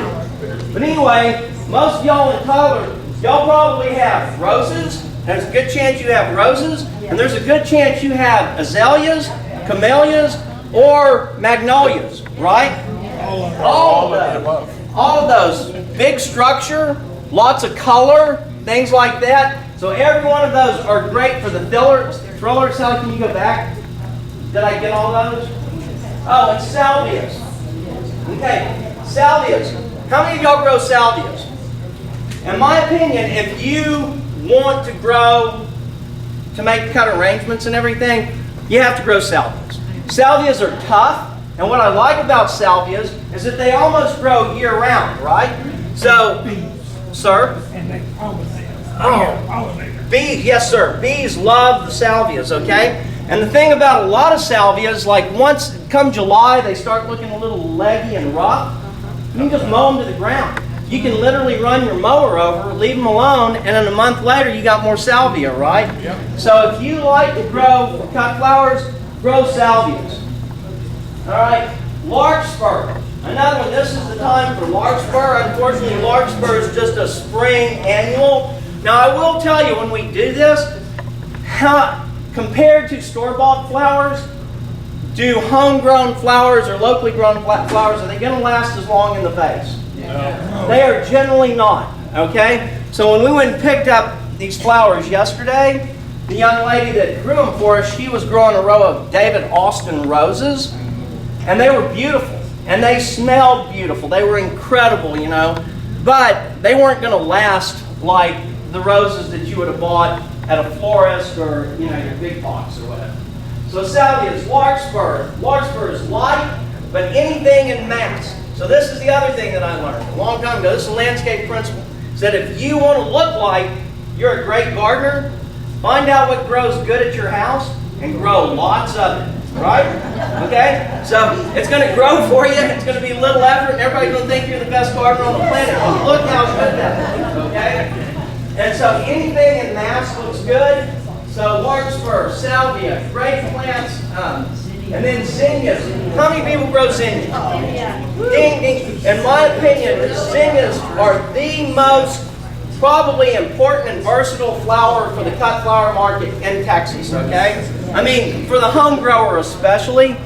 But anyway, most of y'all in Tyler, y'all probably have roses. There's a good chance you have roses, and there's a good chance you have azaleas, camellias, or magnolias, right? All of those. Big structure, lots of color, things like that. So every one of those are great for the thriller. Sally, can you go back? Did I get all those? Oh, and salvias. Okay, salvias. How many of y'all grow salvias? In my opinion, if you want to grow, to make cut arrangements and everything, you have to grow salvias. Salvias are tough, and what I like about salvias is that they almost grow year-round, right? So, sir? And they pollinate. Oh, bees, yes sir. Bees love the salvias, okay? And the thing about a lot of salvias, like once, come July, they start looking a little leggy and rough. You can just mow them to the ground. You can literally run your mower over, leave them alone, and then a month later you got more salvia, right? Yep. So if you like to grow cut flowers, grow salvias. All right, larkspur. Another one, this is the time for larkspur. Unfortunately, larkspur is just a spring annual. Now I will tell you, when we do this, compared to store-bought flowers, do homegrown flowers or locally grown flowers, are they going to last as long in the vase? No. They are generally not, okay? So when we went and picked up these flowers yesterday, the young lady that grew them for us, she was growing a row of David Austin roses, and they were beautiful, and they smelled beautiful. They were incredible, you know, but they weren't going to last like the roses that you would have bought at a florist or, you know, your big box or whatever. So salvias, larkspur. Larkspur is light, but anything in mass. So this is the other thing that I learned a long time ago. This is a landscape principle. Is that if you want to look like you're a great gardener, find out what grows good at your house and grow lots of it. Right? Okay? So it's going to grow for you. It's going to be a little effort, and everybody's going to think you're the best gardener on the planet. But look how good that looks. Okay? And so anything in mass looks good. So larkspur, salvia, great plants, and then zinnias. How many people grow zinnias? Ding, ding. In my opinion, zinnias are the most probably important and versatile flower for the cut flower market in Texas, okay? I mean, for the home grower especially,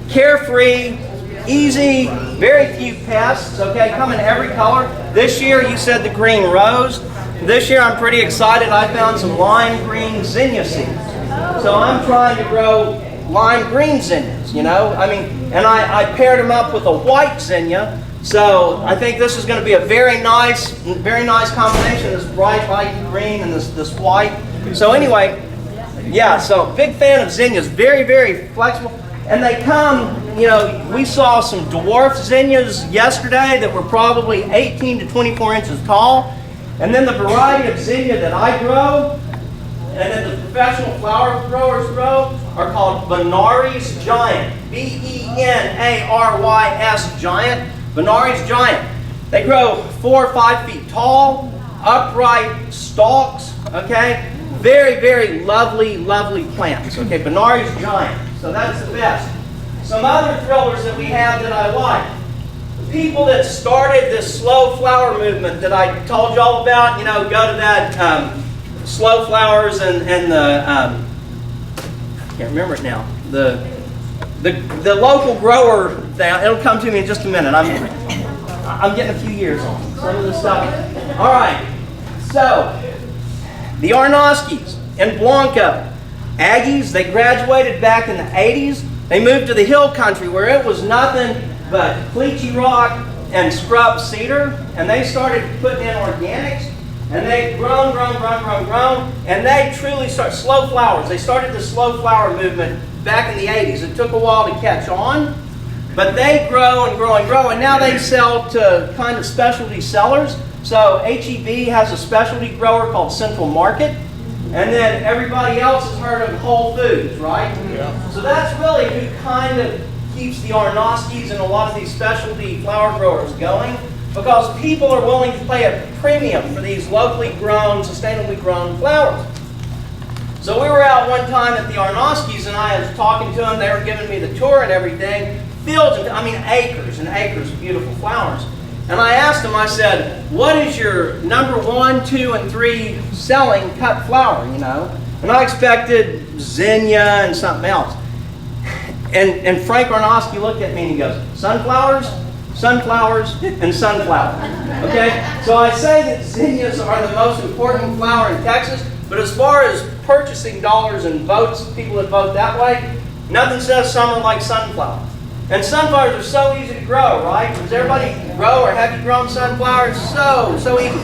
carefree, easy, very few pests, okay? Come in every color. This year, you said the green rose. This year, I'm pretty excited. I found some lime green zinnia seeds. So I'm trying to grow lime green zinnias, you know? I mean, and I paired them up with a white zinnia. So I think this is going to be a very nice combination, this bright light green and this white. So anyway, yeah, so big fan of zinnias, very, very flexible. And they come, you know, we saw some dwarf zinnias yesterday that were probably 18 to 24 inches tall. And then the variety of zinnia that I grow, and that the professional flower growers grow, are called Benares Giant. B-E-N-A-R-Y-S Giant. Benares Giant. They grow 4 or 5 feet tall, upright stalks, okay? Very, very lovely, lovely plants, okay? Benares Giant. So that's the best. Some other thrillers that we have that I like. The people that started this slow flower movement that I told you all about, you know, go to that slow flowers and the, I can't remember it now, the local grower thing. It'll come to me in just a minute. I'm getting a few years on some of this stuff. All right. So The Arnoskis in Blanco. Aggies, they graduated back in the 80s. They moved to the hill country where it was nothing but Cleachy rock and scrub cedar. And they started putting in organics. And they've grown, and they truly start slow flowers. They started the slow flower movement back in the 80s. It took a while to catch on, but they grow and grow, and now they sell to kind of specialty sellers. So HEB has a specialty grower called Central Market, and then everybody else has heard of Whole Foods, right? Yeah. So that's really who kind of keeps the Arnoskis and a lot of these specialty flower growers going, because people are willing to pay a premium for these locally grown, sustainably grown flowers. So we were out one time at the Arnoskis, and I was talking to them. They were giving me the tour and everything. Fields, acres and acres of beautiful flowers. And I asked them, I said, what is your number 1, 2, and 3 selling cut flower, you know? And I expected zinnia and something else. And Frank Arnosky looked at me and he goes, sunflowers, sunflowers, and sunflowers. Okay? So I say that zinnias are the most important flower in Texas, but as far as purchasing dollars and votes, people that vote that way, nothing says summer like sunflowers. And sunflowers are so easy to grow, right? Does everybody grow or have you grown sunflowers? So easy.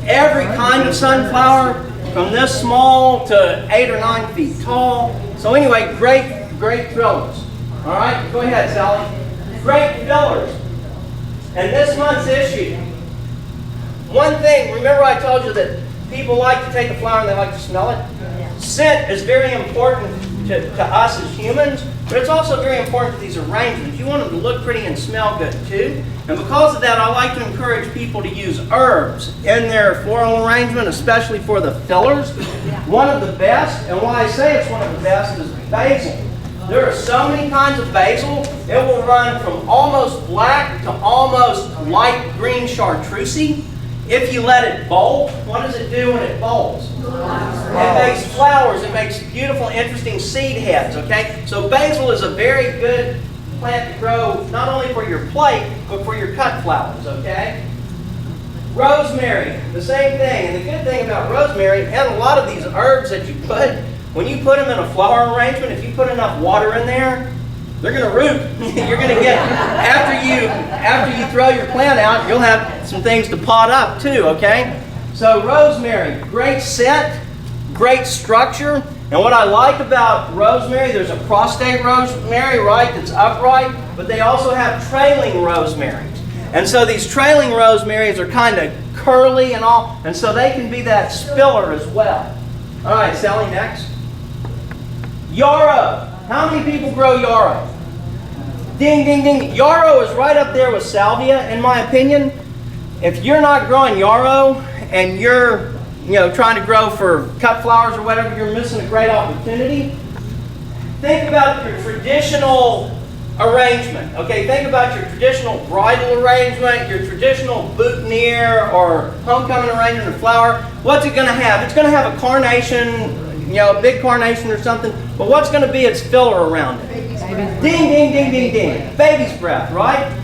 Every kind of sunflower, from this small to 8 or 9 feet tall. So anyway, great fillers. All right, go ahead, Sally. Great fillers. And this month's issue, one thing, remember I told you that people like to take a flower and they like to smell it? Scent is very important to us as humans, but it's also very important to these arrangements. You want them to look pretty and smell good too. And because of that, I like to encourage people to use herbs in their floral arrangement, especially for the fillers. One of the best, and why I say it's one of the best, is basil. There are so many kinds of basil. It will run from almost black to almost light green chartreuse. If you let it bolt, what does it do when it bolts? It makes flowers. It makes beautiful, interesting seed heads, okay? So basil is a very good plant to grow, not only for your plate, but for your cut flowers, okay? Rosemary, the same thing. And the good thing about rosemary, and a lot of these herbs that you put, when you put them in a flower arrangement, if you put enough water in there, they're going to root. You're going to get, after you throw your plant out, you'll have some things to pot up too, okay? So rosemary, great scent, great structure. And what I like about rosemary, there's a prostate rosemary, right, that's upright, but they also have trailing rosemaries. And so these trailing rosemaries are kind of curly and all, and so they can be that spiller as well. All right, Sally, next. Yarrow. How many people grow yarrow? Ding, ding, ding. Yarrow is right up there with salvia, in my opinion. If you're not growing yarrow and you're trying to grow for cut flowers or whatever, you're missing a great opportunity. Think about your traditional arrangement. Okay, think about your traditional bridal arrangement, your traditional boutonniere or homecoming arrangement of flower. What's it going to have? It's going to have a carnation, a big carnation or something, but what's going to be its filler around it? Ding, ding, ding, ding, ding. Baby's breath, right?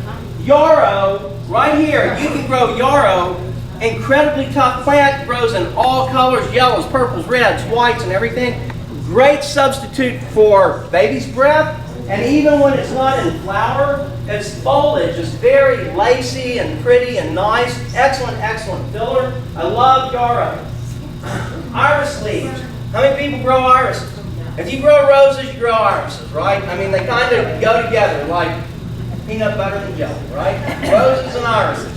Yarrow, right here, you can grow yarrow. Incredibly tough plant, grows in all colors, yellows, purples, reds, whites, and everything. Great substitute for baby's breath, and even when it's not in flower, its foliage is very lacy and pretty and nice. Excellent, excellent filler. I love yarrow. Iris leaves. How many people grow irises? If you grow roses, you grow irises, right? I mean, they kind of go together like peanut butter and jelly, right? Roses and irises.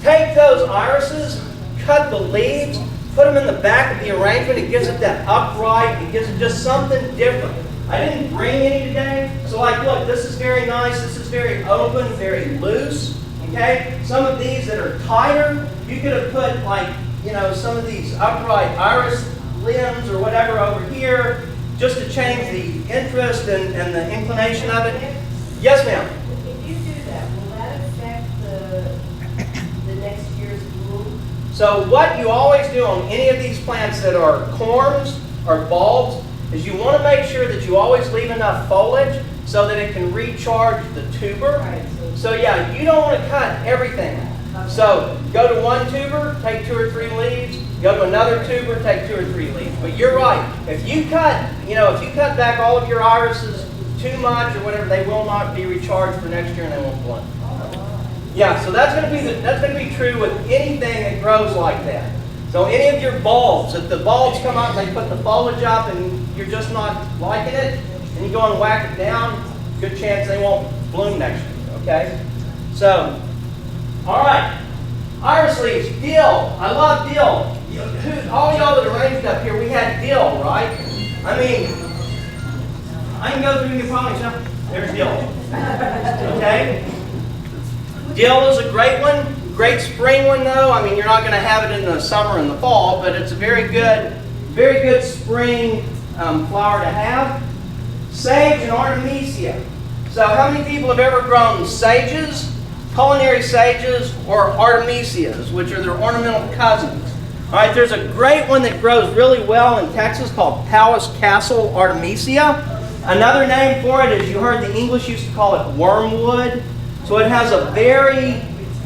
Take those irises, cut the leaves, put them in the back of the arrangement. It gives it that upright, it gives it just something different. I didn't bring any today, so like, look, this is very nice, this is very open, very loose, okay? Some of these that are tighter, you could have put like, some of these upright iris limbs or whatever over here, just to change the interest and the inclination of it. Yes, ma'am? If you do that, will that affect the next year's bloom? So what you always do on any of these plants that are corms or bulbs is you want to make sure that you always leave enough foliage so that it can recharge the tuber. Right, So yeah, you don't want to cut everything. So go to one tuber, take 2 or 3 leaves, Go to another tuber, take 2 or 3 leaves. But you're right. If you cut, if you cut back all of your irises too much or whatever, they will not be recharged for next year and they won't bloom. Yeah, so that's going to be true with anything that grows like that. So any of your bulbs, if the bulbs come up, they put the foliage up, and you're just not liking it, and you go and whack it down, good chance they won't bloom next year. Okay. So, all right, iris leaves, dill. I love dill. All y'all that arranged up here, we had dill, right? I mean, I can go through your problems now. There's dill. Okay? Dill is a great one. Great spring one, though. I mean, you're not going to have it in the summer and the fall, but it's a very good spring flower to have. Sage and Artemisia. So how many people have ever grown sages, culinary sages, or Artemisias, which are their ornamental cousins? All right, there's a great one that grows really well in Texas called Powis Castle Artemisia. Another name for it is, you heard the English used to call it wormwood. So it has a very,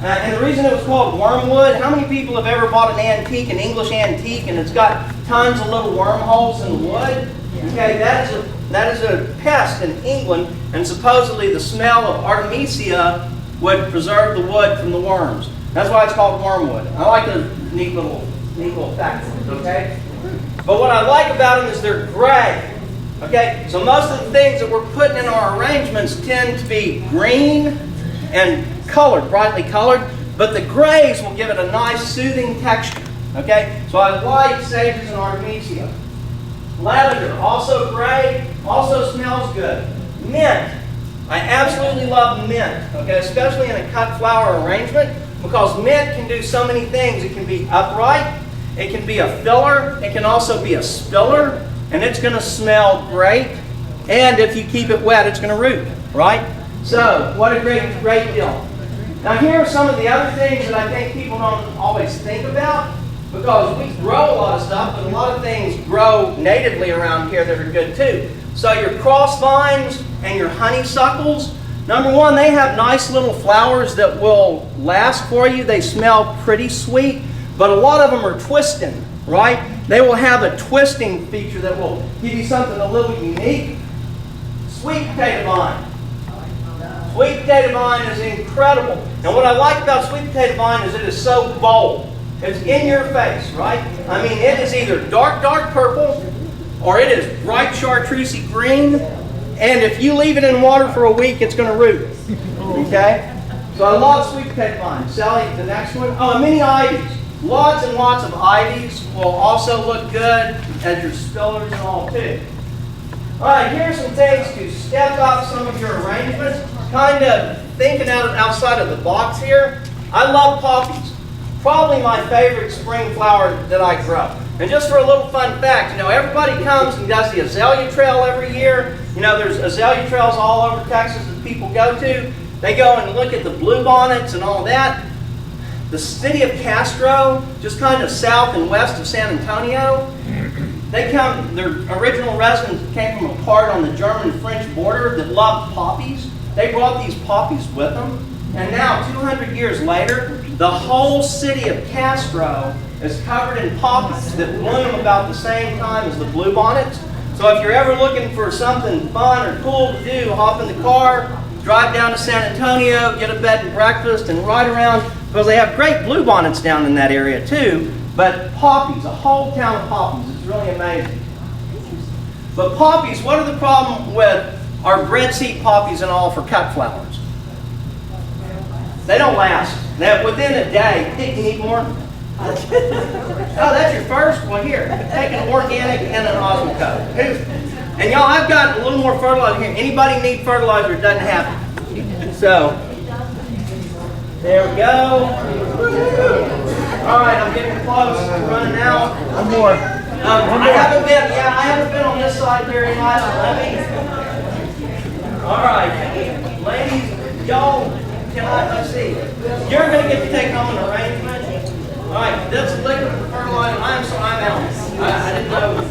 and the reason it was called wormwood, how many people have ever bought an English antique, and it's got tons of little wormholes in the wood? Okay, that is a pest in England, and supposedly the smell of Artemisia would preserve the wood from the worms. That's why it's called wormwood. I like the neat little fact, okay? But what I like about them is they're gray. Okay, so most of the things that we're putting in our arrangements tend to be green and colored, brightly colored, but the grays will give it a nice soothing texture. Okay, so I like sages and Artemisia. Lavender, also gray, also smells good. Mint, I absolutely love mint, okay, especially in a cut flower arrangement, because mint can do so many things. It can be upright, it can be a filler, it can also be a spiller, and it's going to smell great. And if you keep it wet, it's going to root, right? So, what a great deal. Now, here are some of the other things that I think people don't always think about, because we grow a lot of stuff, but a lot of things grow natively around here that are good too. So your cross vines and your honeysuckles, number one, they have nice little flowers that will last for you. They smell pretty sweet, but a lot of them are twisting, right? They will have a twisting feature that will give you something a little unique. Sweet potato vine. Sweet potato vine is incredible. And what I like about sweet potato vine is it is so bold. It's in your face, right? I mean, it is either dark purple, or it is bright chartreusey green. And if you leave it in water for a week, it's going to root. Okay? So I love sweet potato vine. Sally, the next one. Oh, and many ivies. Lots and lots of ivies will also look good as your spillers and all too. All right, here's some things to step up some of your arrangements. Kind of thinking outside of the box here. I love poppies. Probably my favorite spring flower that I grow. And just for a little fun fact, everybody comes and does the azalea trail every year. There's azalea trails all over Texas that people go to. They go and look at the bluebonnets and all that. The city of Castro, just kind of south and west of San Antonio, their original residents came from a part on the German-French border that loved poppies. They brought these poppies with them. And now, 200 years later, the whole city of Castro is covered in poppies that bloom about the same time as the bluebonnets. So if you're ever looking for something fun or cool to do, hop in the car, drive down to San Antonio, get a bed and breakfast, and ride around, because they have great bluebonnets down in that area too. But poppies, a whole town of poppies, it's really amazing. But poppies, what are the problem with our breadseed poppies and all for cut flowers? They don't last. Within a day, hey, can you eat more? Oh, that's your first one here. Take an organic and an Osmocote. And y'all, I've got a little more fertilizer here. Anybody need fertilizer? It doesn't have it. So, there we go. All right, I'm getting close. I'm running out. One more. I haven't been on this side very much. All right, ladies, y'all, let's see. You're going to get to take home an arrangement. All right, that's liquid fertilizer. I'm out. I didn't know.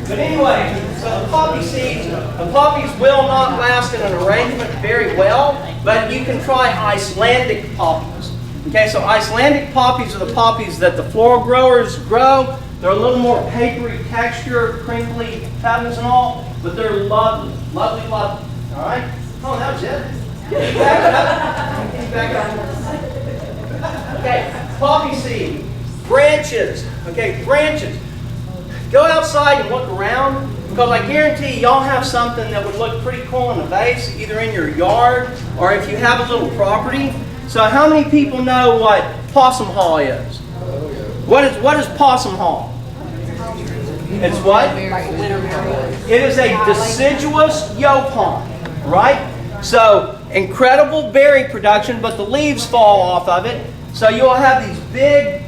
But anyway, so the poppy seeds, the poppies will not last in an arrangement very well, but you can try Icelandic poppies. Okay, so Icelandic poppies are the poppies that the floral growers grow. They're a little more papery texture, crinkly petals and all, but they're lovely, lovely, lovely. All right? Oh, that was it. Can you back it up? Can you back up? Okay, poppy seed, branches. Okay, branches. Go outside and look around, because I guarantee y'all have something that would look pretty cool in a vase, either in your yard or if you have a little property. So how many people know what possum haw is? What is possum haw? It's what? It is a deciduous yaupon, right? So incredible berry production, but the leaves fall off of it. So you'll have these big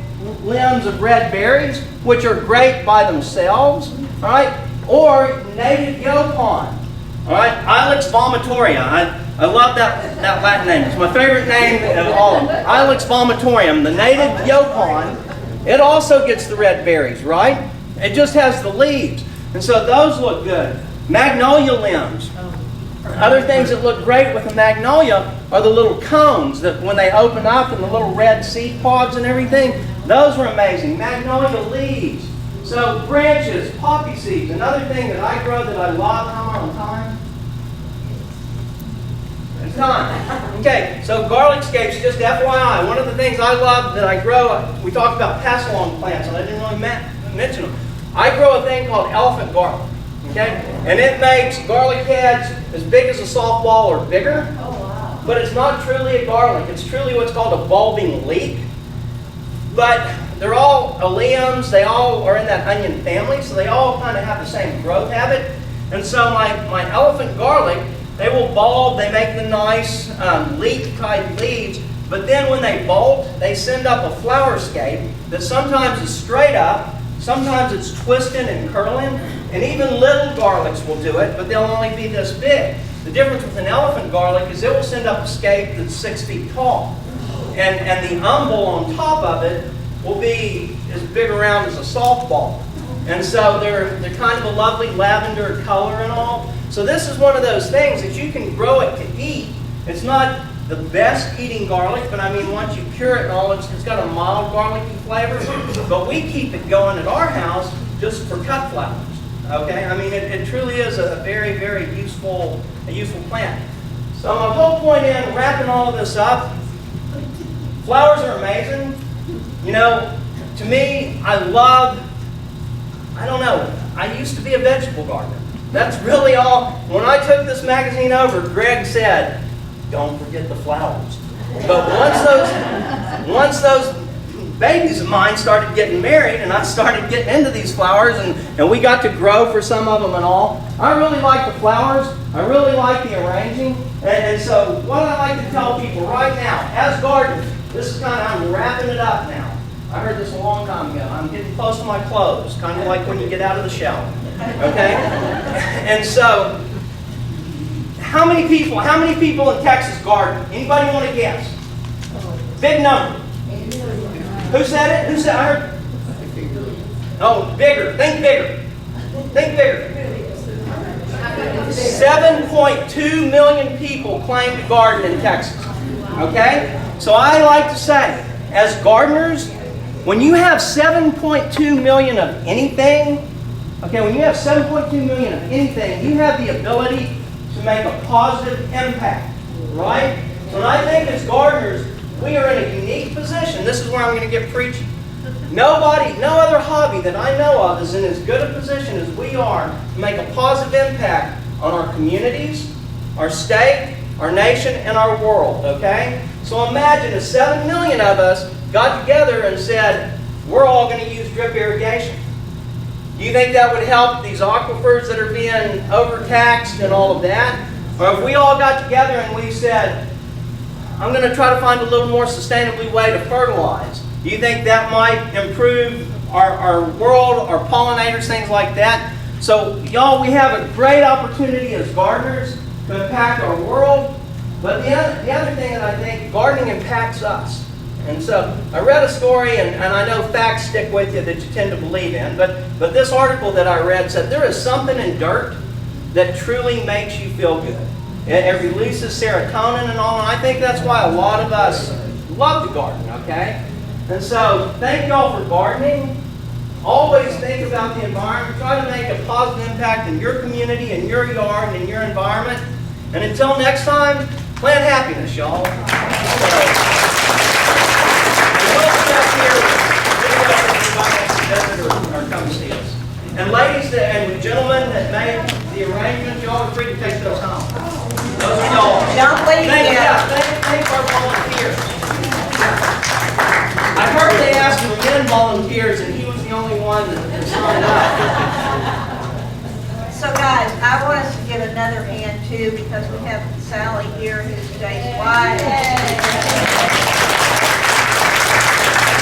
limbs of red berries, which are great by themselves, all right? Or native yaupon, all right? Ilex vomitoria. I love that Latin name. It's my favorite name of all of them. Ilex vomitorium, the native yaupon. It also gets the red berries, right? It just has the leaves. And so those look good. Magnolia limbs. Other things that look great with a magnolia are the little cones that when they open up and the little red seed pods and everything, those are amazing. Magnolia leaves. So branches, poppy seeds. Another thing that I grow that I love. How am I on time? It's time. Okay, so garlic scapes, just FYI, one of the things I love that I grow, we talked about pass-along plants, and I didn't really mention them. I grow a thing called elephant garlic, okay? And it makes garlic heads as big as a softball or bigger. Oh, wow. But it's not truly a garlic. It's truly what's called a bulbing leek. But they're all limbs. They all are in that onion family, so they all kind of have the same growth habit. And so my elephant garlic, they will bulb. They make the nice leek-type leaves. But then when they bolt, they send up a flower scape that sometimes is straight up, sometimes it's twisting and curling, and even little garlics will do it, but they'll only be this big. The difference with an elephant garlic is it will send up a scape that's 6 feet tall. And the umbel on top of it will be as big around as a softball. And so they're kind of a lovely lavender color and all. So this is one of those things that you can grow it to eat. It's not the best eating garlic, but I mean, once you cure it and all, it's got a mild garlicky flavor. But we keep it going at our house just for cut flowers. Okay, I mean, it truly is a very, very useful plant. So my whole point in wrapping all of this up, flowers are amazing. You know, to me, I don't know, I used to be a vegetable gardener. That's really all. When I took this magazine over, Greg said, don't forget the flowers. But once those babies of mine started getting married and I started getting into these flowers and we got to grow for some of them and all, I really like the flowers. I really like the arranging. And so what I like to tell people right now, as gardeners, this is kind of, I'm wrapping it up now. I heard this a long time ago. I'm getting close to my clothes, kind of like when you get out of the shower. Okay? And so, how many people in Texas garden? Anybody want to guess? Big number. Who said it? Who said? I heard. Oh, bigger. Think bigger. Think bigger. 7.2 million people claim to garden in Texas. Okay? So I like to say, as gardeners, when you have 7.2 million of anything, okay, when you have 7.2 million of anything, you have the ability to make a positive impact, right? So I think as gardeners, we are in a unique position. This is where I'm going to get preachy. No other hobby that I know of is in as good a position as we are to make a positive impact on our communities, our state, our nation, and our world, okay? So imagine if 7 million of us got together and said, we're all going to use drip irrigation. Do you think that would help these aquifers that are being overtaxed and all of that? Or if we all got together and we said, I'm going to try to find a little more sustainable way to fertilize. Do you think that might improve our world, our pollinators, things like that? So, y'all, we have a great opportunity as gardeners to impact our world. But the other thing that I think, gardening impacts us. And so, I read a story, and I know facts stick with you that you tend to believe in, but this article that I read said there is something in dirt that truly makes you feel good. It releases serotonin and all, and I think that's why a lot of us love to garden, Okay? And so, thank y'all for gardening. Always think about the environment. Try to make a positive impact in your community, in your yard, and in your environment. And until next time, plant happiness, y'all. Or come see us. And ladies and gentlemen that made the arrangements, y'all are free to take those home. Those are y'all. Don't leave yet. Thank our volunteers. I heard they asked for men volunteers, and he was the only one that signed up. So guys, I want us to give another hand too, because we have Sally here, who's Jay's wife.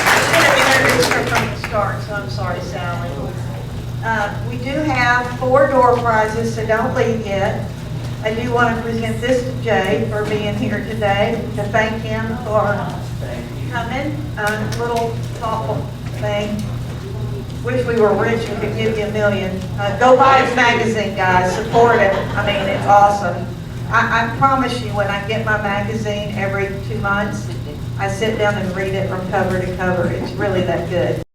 I should have introduced her from the start, so I'm sorry, Sally. We do have 4 door prizes, so don't leave yet. I do want to present this to Jay for being here today, to thank him for coming. A little thoughtful thing. Wish we were rich and could give you $1 million. Go buy his magazine, guys. Support it. I mean, it's awesome. I promise you, when I get my magazine every 2 months, I sit down and read it from cover to cover. It's really that good.